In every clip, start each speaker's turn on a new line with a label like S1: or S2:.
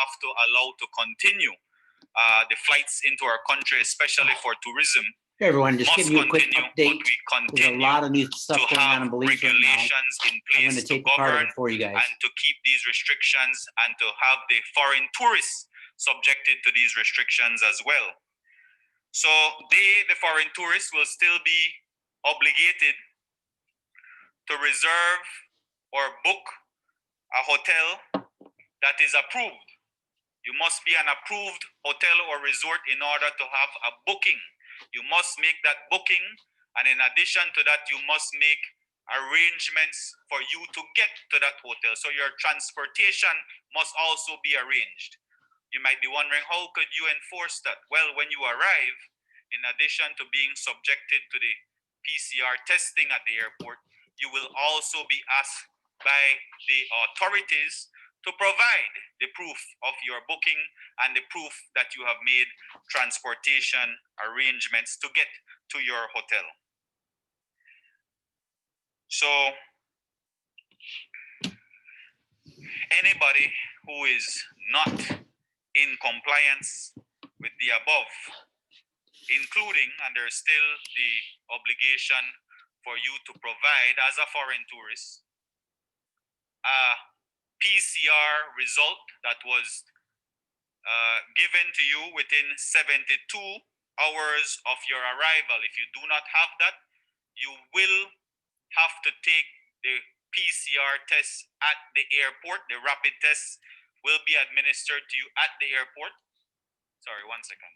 S1: have to allow to continue the flights into our country, especially for tourism.
S2: Hey everyone, just giving you a quick update.
S1: But we
S2: There's a
S1: continue
S2: lot of new stuff
S1: to
S2: going on
S1: have
S2: in Belize right now.
S1: regulations in
S2: I'm going
S1: place
S2: to
S1: to
S2: take part of
S1: govern
S2: it for you guys.
S1: and to keep these restrictions and to have the foreign tourists subjected to these restrictions as well. So the foreign tourists, will still be obligated to reserve or book a hotel that is approved. You must be an approved hotel or resort in order to have a booking. You must make that booking, and in addition to that, you must make arrangements for you to get to that hotel. So your transportation must also be arranged. You might be wondering, how could you enforce that? Well, when you arrive, in addition to being subjected to the PCR testing at the airport, you will also be asked by the authorities to provide the proof of your booking and the proof that you have made transportation arrangements to get to your hotel. So anybody who is not in compliance with the above, including, and there's still the obligation for you to provide as a foreign tourist, a PCR result that was given to you within 72 hours of your arrival. If you do not have that, you will have to take the PCR test at the airport. The rapid test will be administered to you at the airport. Sorry, 1 second.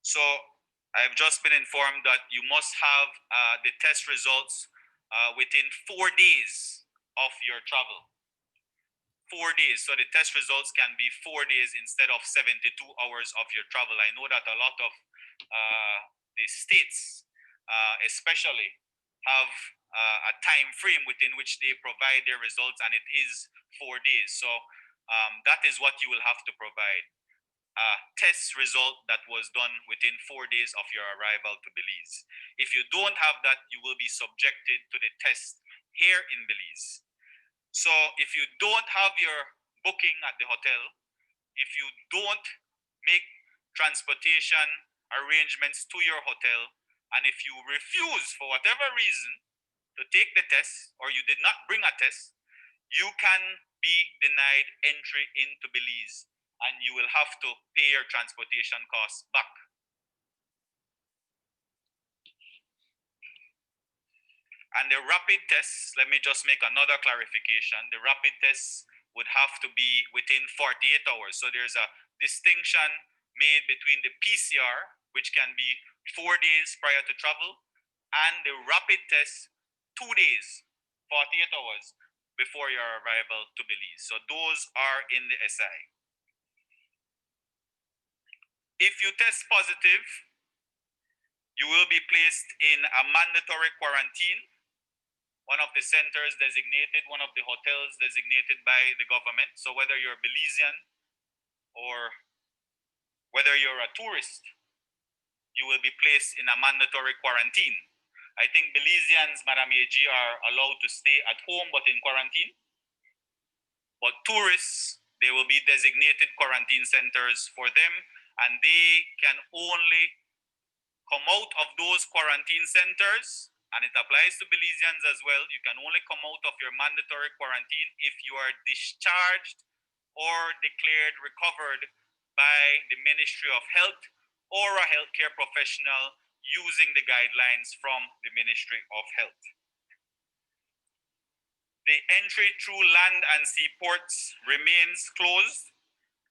S1: So I've just been informed that you must have the test results within 4 days of your travel. 4 days. So the test results can be 4 days instead of 72 hours of your travel. I know that a lot of the states, especially, have a time frame within which they provide their results, and it is 4 days. So that is what you will have to provide. A test result that was done within 4 days of your arrival to Belize. If you don't have that, you will be subjected to the test here in Belize. So if you don't have your booking at the hotel, if you don't make transportation arrangements to your hotel, and if you refuse for whatever reason to take the test, or you did not bring a test, you can be denied entry into Belize, and you will have to pay your transportation costs back. And the rapid tests, let me just make another clarification. The rapid tests would have to be within 48 hours. So there's a distinction made between the PCR, which can be 4 days prior to travel, and the rapid test 2 days, 48 hours before your arrival to Belize. So those are in the SI. If you test positive, you will be placed in a mandatory quarantine, one of the centers designated, one of the hotels designated by the government. So whether you're Belizean or whether you're a tourist, you will be placed in a mandatory quarantine. I think Belizeans, Madam AG, are allowed to stay at home but in quarantine. But tourists, they will be designated quarantine centers for them, and they can only come out of those quarantine centers, and it applies to Belizeans as well. You can only come out of your mandatory quarantine if you are discharged or declared recovered by the Ministry of Health or a healthcare professional using the guidelines from the Ministry of Health. The entry through land and sea ports remains closed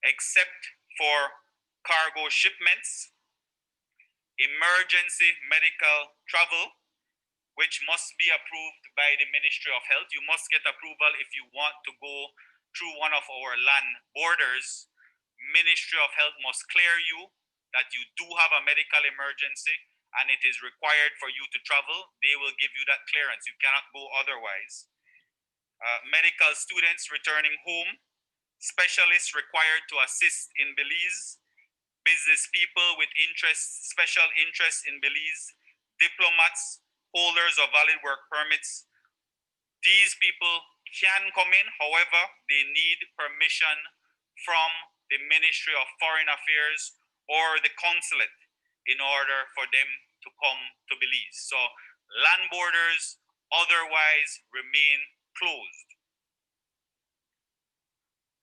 S1: except for cargo shipments, emergency medical travel, which must be approved by the Ministry of Health. You must get approval if you want to go through one of our land borders. Ministry of Health must clear you that you do have a medical emergency and it is required for you to travel. They will give you that clearance. You cannot go otherwise. Medical students returning home, specialists required to assist in Belize, business people with special interest in Belize, diplomats, holders of valid work permits. These people can come in. However, they need permission from the Ministry of Foreign Affairs or the consulate in order for them to come to Belize. So land borders otherwise remain closed.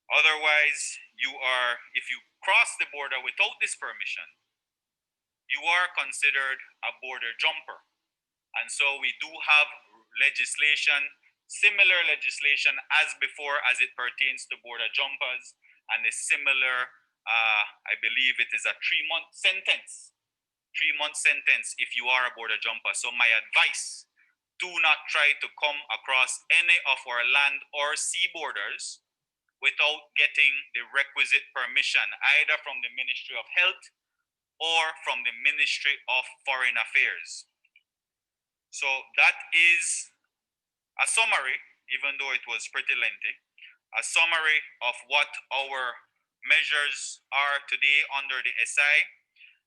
S1: Otherwise, if you cross the border without this permission, you are considered a border jumper. And so we do have legislation, similar legislation as before as it pertains to border jumpers, and a similar, I believe it is a 3-month sentence. 3-month sentence if you are a border jumper. So my advice, do not try to come across any of our land or sea borders without getting the requisite permission, either from the Ministry of Health or from the Ministry of Foreign Affairs. So that is a summary, even though it was pretty lengthy, a summary of what our measures are today under the SI.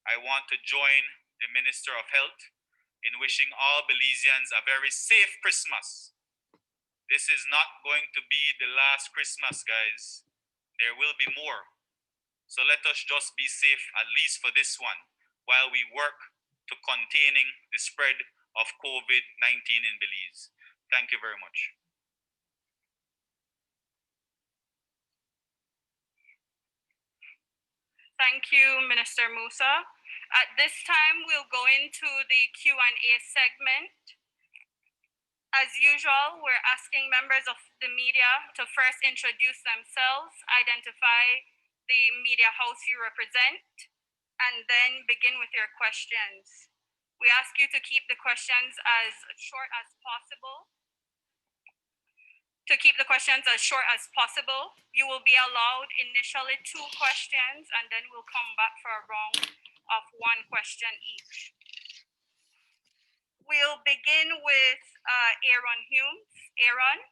S1: I want to join the Minister of Health in wishing all Belizeans a very safe Christmas. This is not going to be the last Christmas, guys. There will be more. So let us just be safe, at least for this one, while we work to containing the spread of COVID-19 in Belize. Thank you very much.
S3: Thank you, Minister Musa. At this time, we'll go into the Q&A segment. As usual, we're asking members of the media to first introduce themselves, identify the media house you represent, and then begin with your questions. We ask you to keep the questions as short as possible. You will be allowed initially 2 questions, and then we'll come back for a round of 1 question each. We'll begin with Aaron Humes. Aaron?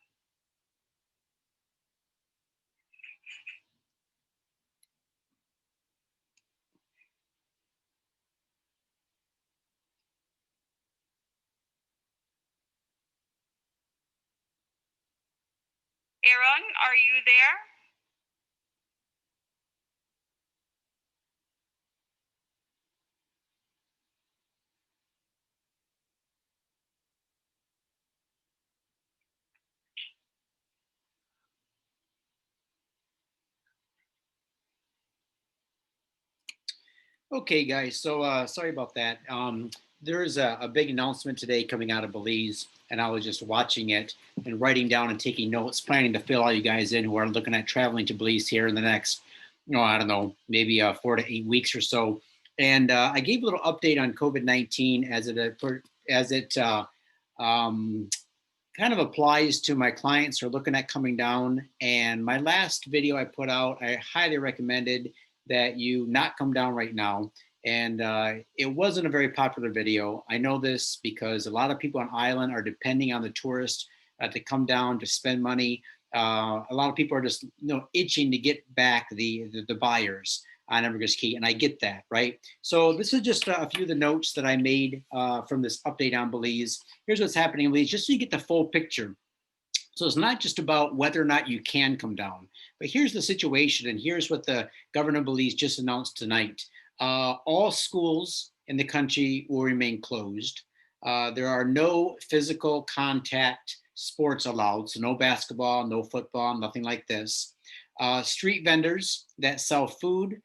S3: Aaron, are you there?
S2: Okay, guys. So sorry about that. There's a big announcement today coming out of Belize, and I was just watching it and writing down and taking notes, planning to fill all you guys in who are looking at traveling to Belize here in the next, I don't know, maybe 4 to 8 weeks or so. And I gave a little update on COVID-19 as it kind of applies to my clients who are looking at coming down. And my last video I put out, I highly recommended that you not come down right now. And it wasn't a very popular video. I know this because a lot of people on island are depending on the tourists to come down to spend money. A lot of people are just itching to get back the buyers on Evergus Key, and I get that, right? So this is just a few of the notes that I made from this update on Belize. Here's what's happening in Belize, just so you get the full picture. So it's not just about whether or not you can come down, but here's the situation, and here's what the governor of Belize just announced tonight. All schools in the country will remain closed. There are no physical contact sports allowed, so no basketball, no football, nothing like this. Street vendors that sell food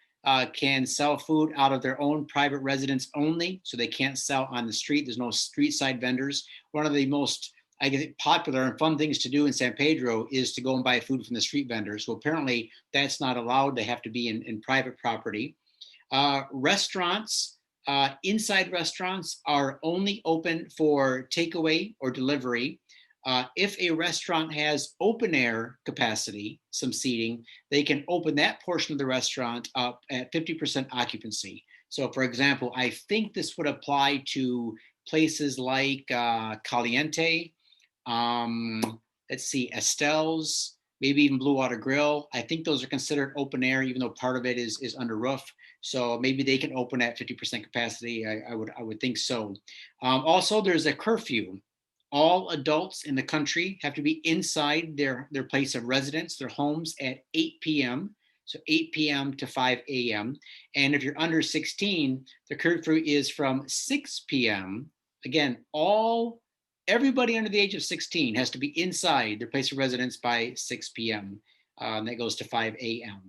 S2: can sell food out of their own private residence only, so they can't sell on the street. There's no street side vendors. One of the most popular and fun things to do in San Pedro is to go and buy food from the street vendors. So apparently that's not allowed. They have to be in private property. Restaurants, inside restaurants are only open for takeaway or delivery. If a restaurant has open air capacity, some seating, they can open that portion of the restaurant up at 50% occupancy. So for example, I think this would apply to places like Caliente, let's see, Estelle's, maybe even Blue Water Grill. I think those are considered open air, even though part of it is under roof. So maybe they can open at 50% capacity. I would think so. Also, there's a curfew all adults in the country have to be inside their place of residence, their homes at 8 p.m. So 8 p.m. to 5 a.m. And if you're under 16, the curfew is from 6 p.m. Again, everybody under the age of 16 has to be inside their place of residence by 6 p.m. That goes to 5 a.m.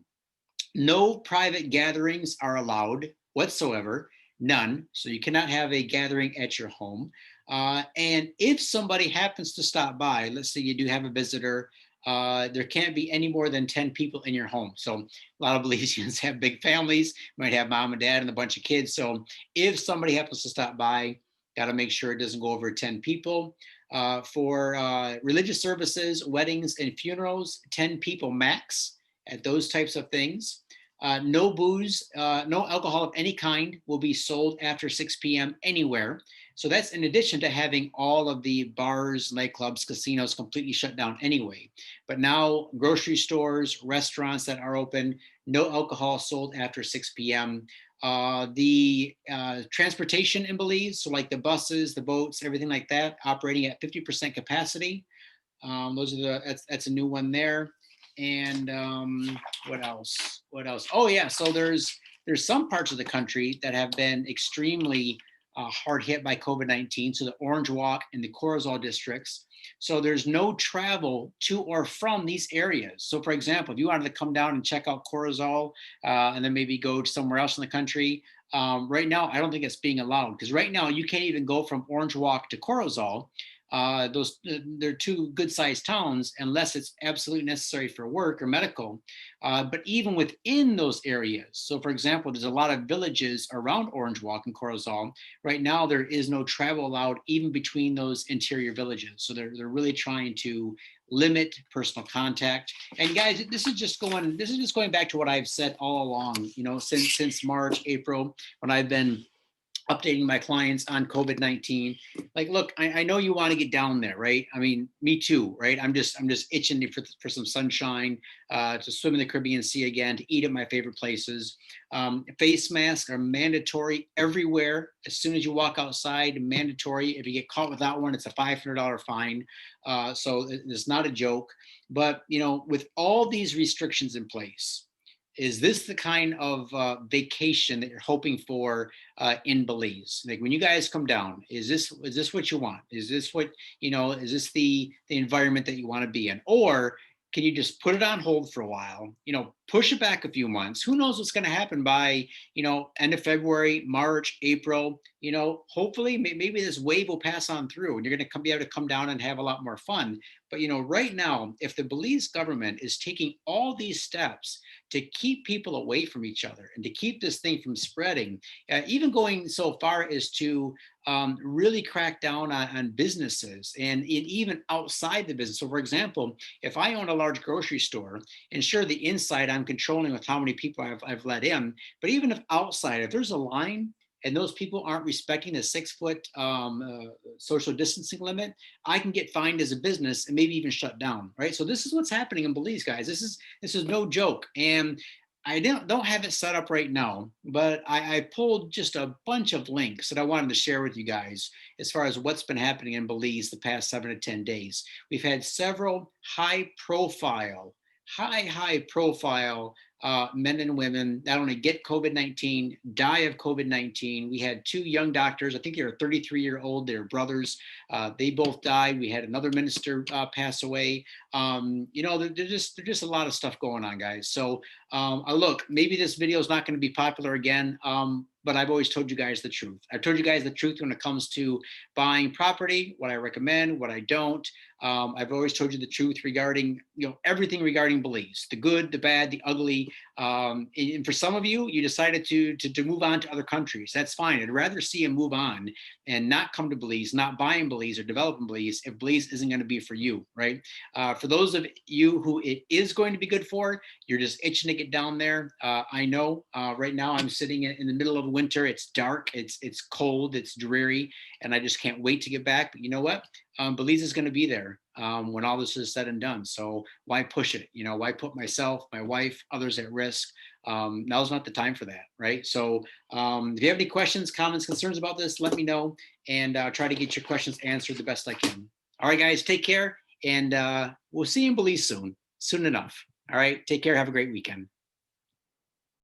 S2: No private gatherings are allowed whatsoever, none. So you cannot have a gathering at your home. And if somebody happens to stop by, let's say you do have a visitor, there can't be any more than 10 people in your home. So a lot of Belizeans have big families, might have mom and dad and a bunch of kids. So if somebody happens to stop by, got to make sure it doesn't go over 10 people. For religious services, weddings, and funerals, 10 people max at those types of things. No booze, no alcohol of any kind will be sold after 6 p.m. anywhere. So that's in addition to having all of the bars, nightclubs, casinos completely shut down anyway. But now grocery stores, restaurants that are open, no alcohol sold after 6 p.m. The transportation in Belize, so like the buses, the boats, everything like that, operating at 50% capacity. That's a new one there. And what else? Oh yeah, so there's some parts of the country that have been extremely hard hit by COVID-19. So the Orange Walk and the Corozal districts. So there's no travel to or from these areas. So for example, if you wanted to come down and check out Corozal and then maybe go to somewhere else in the country, right now, I don't think it's being allowed because right now you can't even go from Orange Walk to Corozal. They're two good-sized towns unless it's absolutely necessary for work or medical. But even within those areas, so for example, there's a lot of villages around Orange Walk and Corozal. Right now, there is no travel allowed even between those interior villages. So they're really trying to limit personal contact. And guys, this is just going back to what I've said all along. Since March, April, when I've been updating my clients on COVID-19. Like, look, I know you want to get down there, right? I mean, me too, right? I'm just itching for some sunshine, to swim in the Caribbean Sea again, to eat at my favorite places. Face masks are mandatory everywhere. As soon as you walk outside, mandatory. If you get caught without one, it's a $500 fine. So it's not a joke. But, with all these restrictions in place, is this the kind of vacation that you're hoping for in Belize? Like when you guys come down, is this what you want? Is this what, is this the environment that you want to be in? Or can you just put it on hold for a while, push it back a few months? Who knows what's going to happen by, end of February, March, April, hopefully maybe this wave will pass on through and you're going to be able to come down and have a lot more fun. But, right now, if the Belize government is taking all these steps to keep people away from each other and to keep this thing from spreading, even going so far as to really crack down on businesses and even outside the business. So for example, if I own a large grocery store, and sure, the inside I'm controlling with how many people I've let in, but even if outside, if there's a line and those people aren't respecting the 6-foot social distancing limit, I can get fined as a business and maybe even shut down, right? So this is what's happening in Belize, guys. This is no joke. And I don't have it set up right now, but I pulled just a bunch of links that I wanted to share with you guys as far as what's been happening in Belize the past 7 to 10 days. We've had several high profile men and women not only get COVID-19, die of COVID-19. We had 2 young doctors. I think they were 33-year-old. They were brothers. They both died. We had another minister pass away. There's just a lot of stuff going on, guys. So look, maybe this video is not going to be popular again. But I've always told you guys the truth. I've told you guys the truth when it comes to buying property, what I recommend, what I don't. I've always told you the truth regarding, everything regarding Belize, the good, the bad, the ugly. And for some of you, you decided to move on to other countries. That's fine. I'd rather see you move on and not come to Belize, not buy in Belize or develop in Belize if Belize isn't going to be for you, right? For those of you who it is going to be good for, you're just itching to get down there. I know right now I'm sitting in the middle of winter. It's dark, it's cold, it's dreary, and I just can't wait to get back. But you know what? Belize is going to be there when all this is said and done. So why push it? Why put myself, my wife, others at risk? Now's not the time for that, right? So if you have any questions, comments, concerns about this, let me know, and try to get your questions answered the best I can. All right, guys, take care. And we'll see you in Belize soon enough. All right, take care. Have a great weekend.